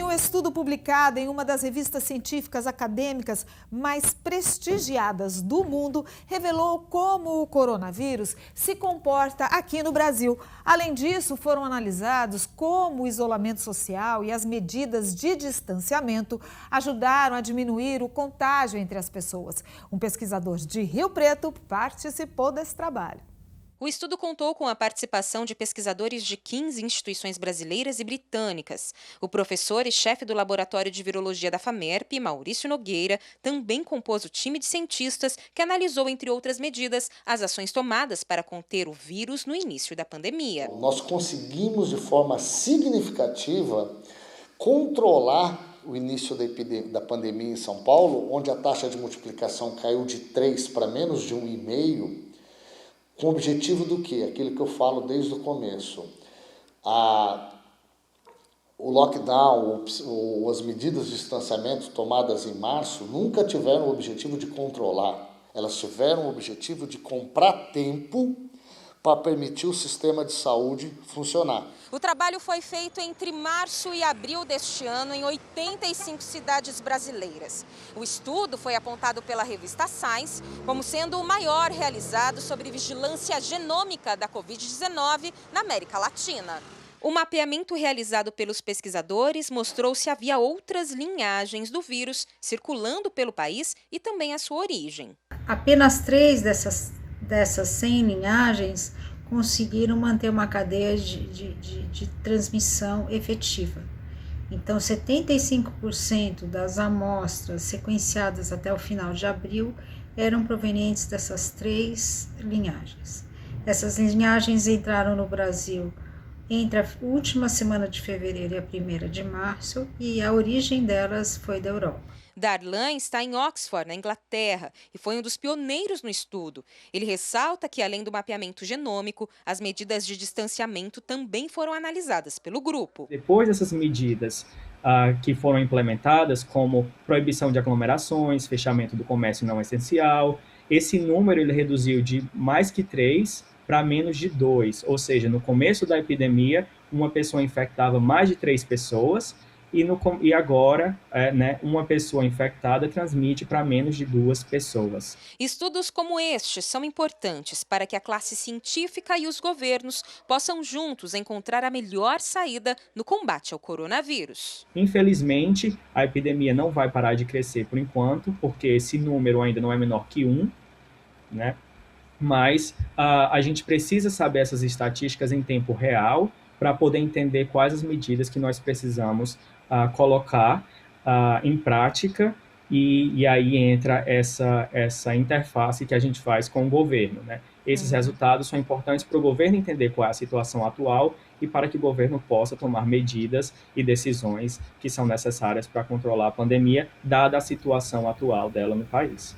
um estudo publicado em uma das revistas científicas acadêmicas mais prestigiadas do mundo revelou como o coronavírus se comporta aqui no Brasil. Além disso, foram analisados como o isolamento social e as medidas de distanciamento ajudaram a diminuir o contágio entre as pessoas. Um pesquisador de Rio Preto participou desse trabalho. O estudo contou com a participação de pesquisadores de 15 instituições brasileiras e britânicas. O professor e chefe do Laboratório de Virologia da FAMERP, Maurício Nogueira, também compôs o time de cientistas que analisou, entre outras medidas, as ações tomadas para conter o vírus no início da pandemia. Nós conseguimos, de forma significativa, controlar o início da pandemia em São Paulo, onde a taxa de multiplicação caiu de 3 para menos de 1,5, com o objetivo do quê? Aquilo que eu falo desde o começo. O lockdown, as medidas de distanciamento tomadas em março nunca tiveram o objetivo de controlar. Elas tiveram o objetivo de comprar tempo para permitir o sistema de saúde funcionar. O trabalho foi feito entre março e abril deste ano em 85 cidades brasileiras. O estudo foi apontado pela revista Science como sendo o maior realizado sobre vigilância genômica da Covid-19 na América Latina. O mapeamento realizado pelos pesquisadores mostrou se havia outras linhagens do vírus circulando pelo país e também a sua origem. Apenas 3 dessas 100 linhagens conseguiram manter uma cadeia de transmissão efetiva. Então, 75% das amostras sequenciadas até o final de abril eram provenientes dessas 3 linhagens. Essas linhagens entraram no Brasil entre a última semana de fevereiro e a 1ª de março, e a origem delas foi da Europa. Darlan está em Oxford, na Inglaterra, e foi um dos pioneiros no estudo. Ele ressalta que, além do mapeamento genômico, as medidas de distanciamento também foram analisadas pelo grupo. Depois dessas medidas que foram implementadas, como proibição de aglomerações, fechamento do comércio não essencial, esse número ele reduziu de mais que 3 para menos de 2, ou seja, no começo da epidemia, uma pessoa infectava mais de 3 pessoas, e agora, uma pessoa infectada transmite para menos de 2 pessoas. Estudos como este são importantes para que a classe científica e os governos possam juntos encontrar a melhor saída no combate ao coronavírus. Infelizmente, a epidemia não vai parar de crescer por enquanto, porque esse número ainda não é menor que 1, né? Mas a gente precisa saber essas estatísticas em tempo real para poder entender quais as medidas que nós precisamos colocar em prática, e aí entra essa interface que a gente faz com o governo, né? Esses resultados são importantes para o governo entender qual é a situação atual e para que o governo possa tomar medidas e decisões que são necessárias para controlar a pandemia, dada a situação atual dela no país.